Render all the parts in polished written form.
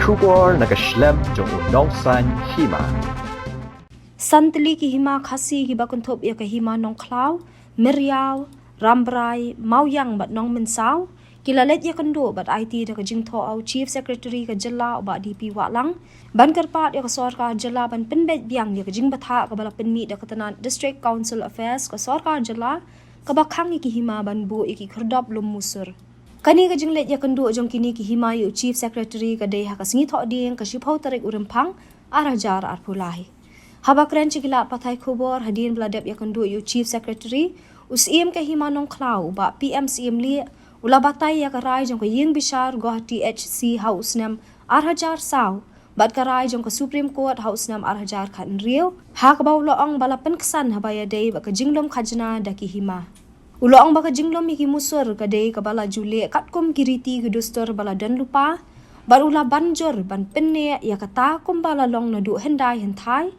Shubor nakaslem jong udongsan hima. Santli ki hima khasi ki bakuntop ya ka hima nong klau, Miriau, Rambrai, Mauyang bat nong mensau, kilalet ya kendo bat IT da ka jingtho au Chief Secretary ka jilla ba DP Walang, ban karpat ya ka sorkar jilla ban penbet biang ya ka jing batha ka bala penmi da ka tanan District Council Affairs ka sorkar jilla, ka bakhang ki hima ban bu iki khurdap lum musur. Kani ka jinglet ya kendo jong kini ki hima yu Chief Secretary ka dei ha ka singi tho ding ka shipau tarik urimpang arajar arpulahi. Habak ren cikila patai kubor hadin beladap ya kendo yu Chief Secretary usim ka hima nong klau ba PMCM li ula batai ya karai jong ka ying bishar goh THC house nam arhajar saw bat karai jong ka Supreme Court house nam arhajar khan rio ha ka baw loong balapan kesan habaya dei ba ka jinglom khajna daki hima. Uloong baka jinglom iki musur ka dei ka bala jule katkum kiriti gudustor bala dan lupa bar ula banjor ban penne ya kata kum bala long na du hendai hentai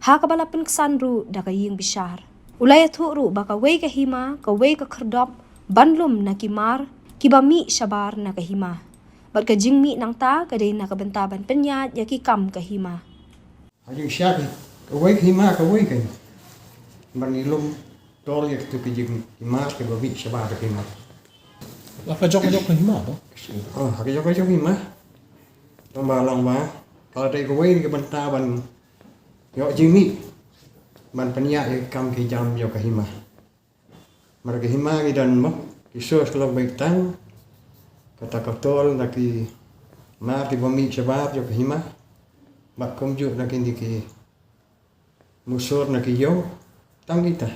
ha ka bala penkesan ru da ka ying bishar. Ulaya thu ru baka wei ka hima ka wei ka kherdop banlum na kimar kiba mi shabar na ka hima. Bat ka jing mi nang ta ka dei na ka bentaban penyat ya ki kam ka hima. Ajing siya ka wei ka hima ka wei ka. Banilum tol ya tu kijing hima ka ba mi shabar ka hima. Lapa jok-jok ka hima to? Oh, ka jok hima. Long ba. Kalau dei ka wei ka bentaban yo jimi man panya kam ki jam yo kahima mar kahima ki dan mo ki sos kalau baik tang kata katol na ki ma ti bomi shabab yo kahima ba kom ju na ki ndiki musor na ki yo tang kita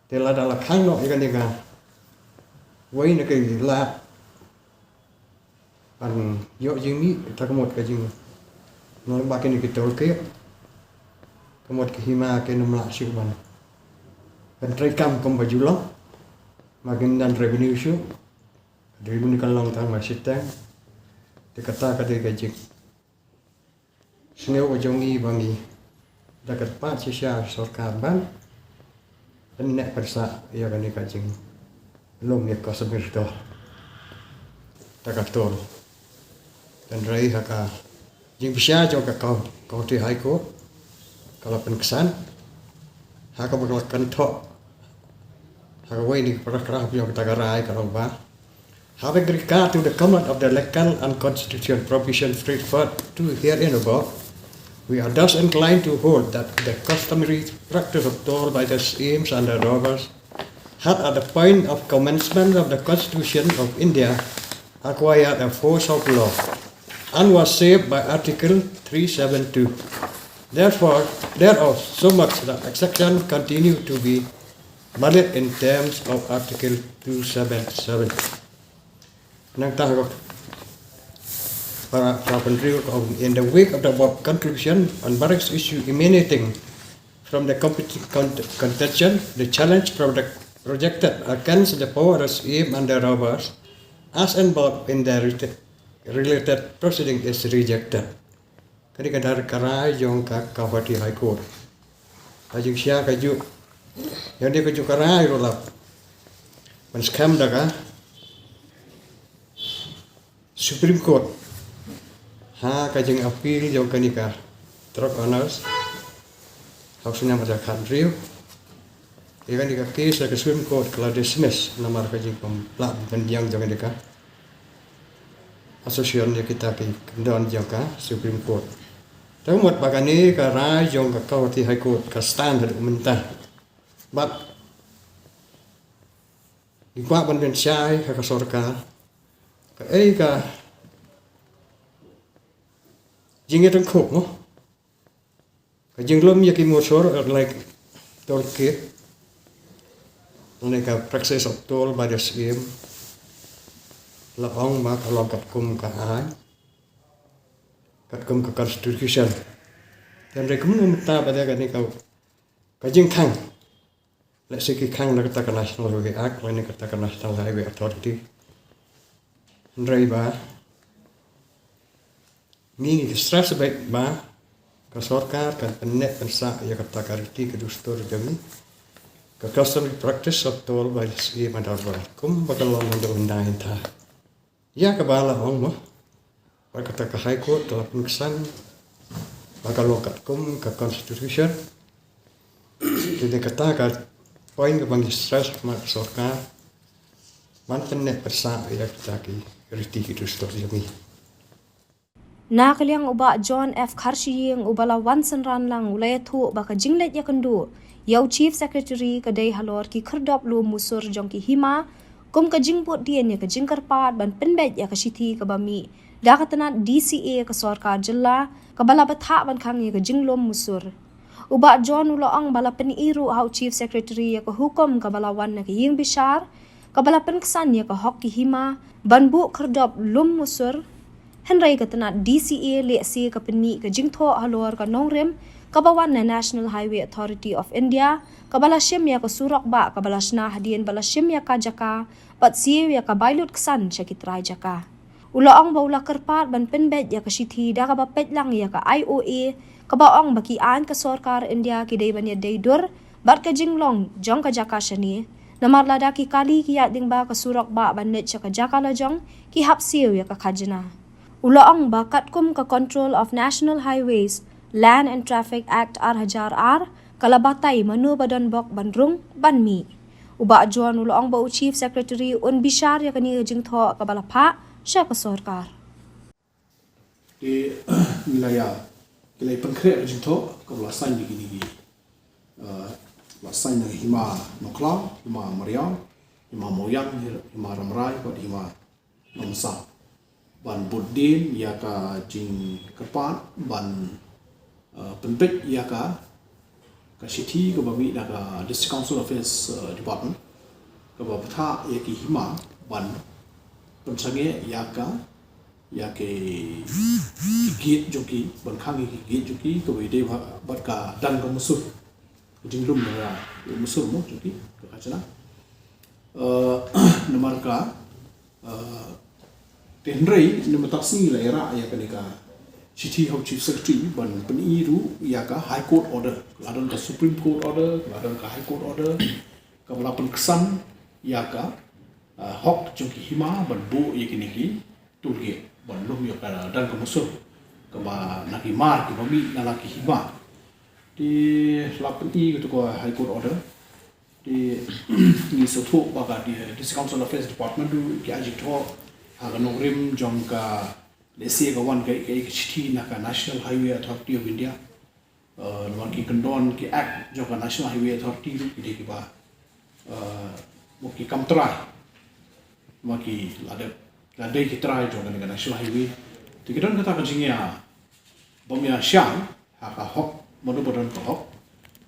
tela dala khang no ikan dika wei na ki la an yo jimi takamot ka jimi nó ba cái này cái tàu kia có một cái hima cái nằm lại siêu bằng gần trai cam không bao nhiêu lắm mà cái nan revenue siêu revenue kan long thang mà xịt tang thì kata cái gì nếu ở trong nghi bằng nghi đã cắt phát chia sẻ sarkar ban dan nek persa ya kan cái gì long ya có sabir to takator dan rai haka jing bisa jo ka kau ti hai ko kalau penkesan ha ka bakal kan tho ha ka wei ni para yo ta garai ka ba have regard to the comment of the legal and constitutional provision referred to herein above, we are thus inclined to hold that the customary practice of toll by the schemes and the robbers had at the point of commencement of the Constitution of India acquired a force of law and was saved by Article 372. Therefore, thereof, so much the exception continue to be valid in terms of Article 277. Nang tahu para pendiri in the wake of the above contribution on various issues emanating from the contention, the challenge projected against the powers aim and the robbers as involved in the related proceeding is rejected. Kani kadar karai jong ka Kawati High Court. Ajing siya kaju. Yang dia kaju karai rolap. Man scam daga Supreme Court. Ha kajing appeal jong kani ka Truck Owners. Hausnya pada country. Ikan dika case ke Supreme Court kalau dismiss nama kajing pemplak pendiang jong dika. Asosiasi kita ke kendon jangka Supreme Court. Tapi muat bagani ke rai jong ke Kawati High Court ke standard mentah. But ikwa ban syai ke sorkar ke ke jingi teng khop mo. Ke jinglom ya ki mosor like tol ke. Ini ke practice of toll by the scheme. Laong ma kalau kat kum ka ai kat kum ka constitution dan rekomend mata pada kan ni kau kajing khang la seki khang na kata national highway act lain kata national highway authority ndrai ba ni stress baik ba ka sarkar kan penek pensa ya kata kariti ke dustur jami ka customary practice of toll by the scheme and kum bakal long undang-undang ta ya kebala ong mo kata ke High Court telah pun kesan kalau kat ke Constitution jadi kata ke poin ke bagi stress mak sorka mantan nek persa ya kita ki riti itu story kami Nakaliang uba John F. Karshiying ubala wansan ran lang ulaya thu baka jinglet yakandu. Yaw Chief Secretary kadai halor ki kerdop lu musur jong ki hima kum ka jingbot dien ya ka jingkarpat ban penbet ya ka shiti ka bami. Dakatanat DCA ka sorkar jilla ka bala batha ban khang ya ka jinglom musur. Uba John uloang bala peniru hau Chief Secretary ya ka hukum ka bala wan na ka ying bishar ka bala penksan ya ka hok ki hima ban bu kerdop lum musur. Henry katana DCA leksi ka peni ka jingtho halor ka nongrem ka bawan na National Highway Authority of India ka bala shim ya ka surok ba ka bala shna hadien bala shim ya ka jaka pat siu ya ka bailut ksan syakitrai jaka ulaong baula kerpat ban penbet ya ka shithi da ka bapet lang ya ka IOA ka baong baki an ka sarkar India ki dei ban ya dei dur bat ka jinglong jong ka jaka shani namar lada ki kali ki ya ding ba ka surok ba ban net ka jaka la jong ki hap siu ya ka khajna Ulaong bakat kum ka Control of National Highways, Land and Traffic Act R1000R, kalabatay manu badan bok bandrung banmi. Uba ajuan ulaong ba Chief Secretary un bishar ya kani jingtho kabalapa siya ka sarkar. Di wilayah pengkret jingtho kabla sign gini la sign ng hima nokla, hima Mariam, hima Moyang, hima Ramrai, ko hima Nomsa. Ban Budin ya ka jing kerpat ban penbet ya ka shiti ka bami da ka District Council Affairs Department ka bapatha ya ki hima ban pensange ya ke gate joki ban khang ki gate joki ka wede bat ka dan ka musur jing lum na musur mo joki ka chana nomor ka Henry nama taksi la era ya kanika City Hau Chief Secretary ban peniru ya ka High Court order ladon ka Supreme Court order ladon ka High Court order ka balapan kesan ya ka hok jongki hima ban bu ya kiniki tulge ban lum ya ka dan ka musuh ka ba naki mar ki bami nalaki hima di lapan i gitu ko High Court order di ni sotu baga di District Council Affairs Department du ki ajik tho Haga nongrim jong ka lesi ka wan ka chiti na ka National Highway Authority of India naman ki kondon ki act jong ka National Highway Authority ki ba mo ki kamtrai mo ki lade ki trai jong ka National Highway ti kidon kata ka jingya bomya syang haka hok modu bodon ka hok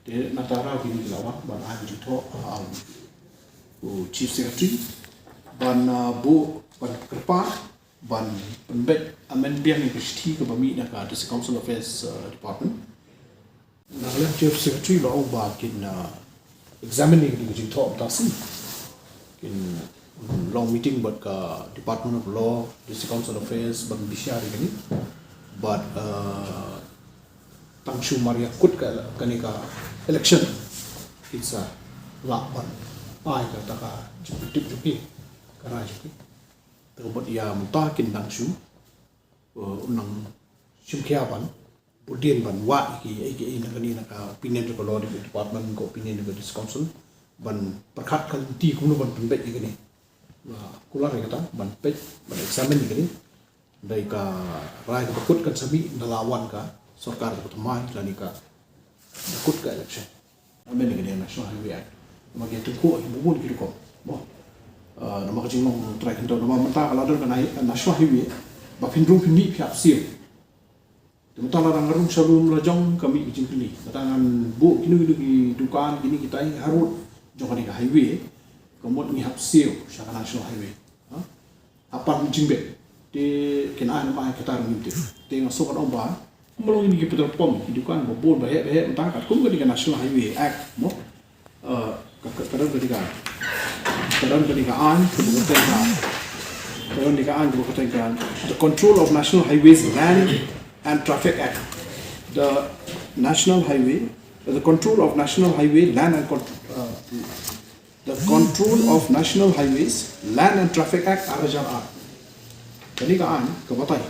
te natara ki ni lawan ban a jito Chief Secretary ban bu ban kerpa ban penbet amen biang yang kesti ke bami nak ada Council Affairs Department nak lah Chief Secretary lo ba kin examining di jing top tasi kin long meeting buat ke Department of Law District Council Affairs ban bisyar ini but tangshu maria kut ka kanika election kita lakban ai kata ka tip juki karena juki terbuat ia mutakin tangshu unang simkiapan budin ban wa ki nakani naka opinion to law department ko opinion to this council ban perkhat kan ti kuno ban penbet ikani kula kata ban pet ban examine ikani dai ka rai ka kut kan sami nalawan ka sarkar ko tamai lani ka kut ka election amen ikani National Highway Act magi tu ko bubun ki ko mo nama kajing nong try kento nama mata kalau ada National Highway ba pindrung pindi piap sir Tentang larang ngarung salum lajong kami kecing kini. Katangan bu kini di dukaan kini kita harut jong kani highway. Kemudian ni hapsiu syaka National Highway. Apa kecing bet? Di kena nama kita rumit. Tengok sokat omba. Belum ini kita pom di dukaan bobol bahaya entah kat kum kani National Highway Act mo. Kadang ketika an kemudian the Control of National Highways Land and Traffic Act. The National Highway, the Control of National Highway Land and the Control of National Highways Land and Traffic Act R1000R. Jadi kan kebatai.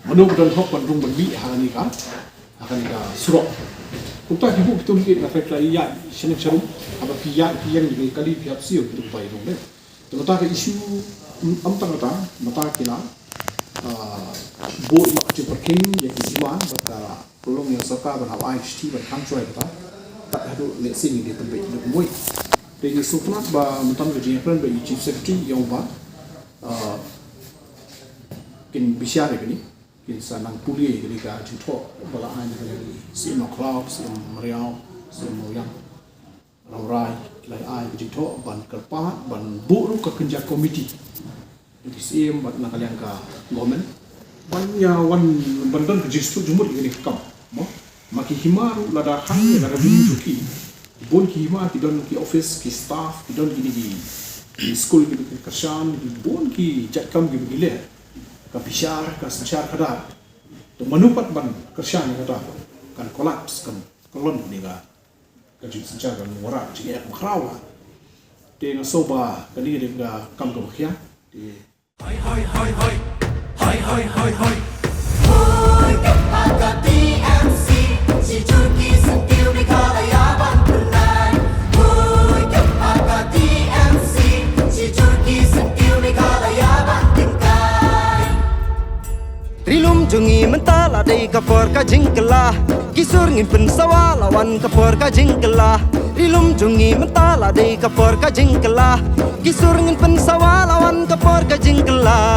Manung dan hok bandung berbi akan nikah surok. Kita hidup betul kita refleks ya sini ceru apa pihak yang juga kali pihak siu itu baik dong deh. Tentang isu tang mata kila board mak cepat king yang iman baka pelong yang saka berhawa IHT berkam cuai kita tak ada lesing di tempat itu mui. Jadi sufnat ba mentam kerja yang bagi chief secretary yang ba kin bisyare kini kin sanang puli ketika jito bala ai dari si no cloud si Mariau si Moyang Ramrai kilai ai jito ban kerpa ban buru ke kerja komiti di sim bat nak kalian ka government banyak wan bandan register jumur ini kam mo maki himaru lada hang lada binjuki bon ki hima ki don ki office ki staff ki don gini di school ki kerjaan ki bon ki jakam ki gile ka bishar ka sanchar kada to manupat ban kerjaan kada kan collapse kan kolon ni ga ka jin sanchar kan wara ji ya makrawa te na soba kali ni ga kam ka khya te hai hai hai hai hai hai hai hai Hoy aga TMC si Turki sentil di kalayaban penai Hoy aga TMC si Turki sentil di kalayaban tingkai Rilum jungi mentala dei kapor ka jingkela Kisur ngimpen sawa lawan kapor ka jingkela Rilum jungi mentala dei kapor ka jingkela Kisur ngimpen sawa lawan kapor ka jingkela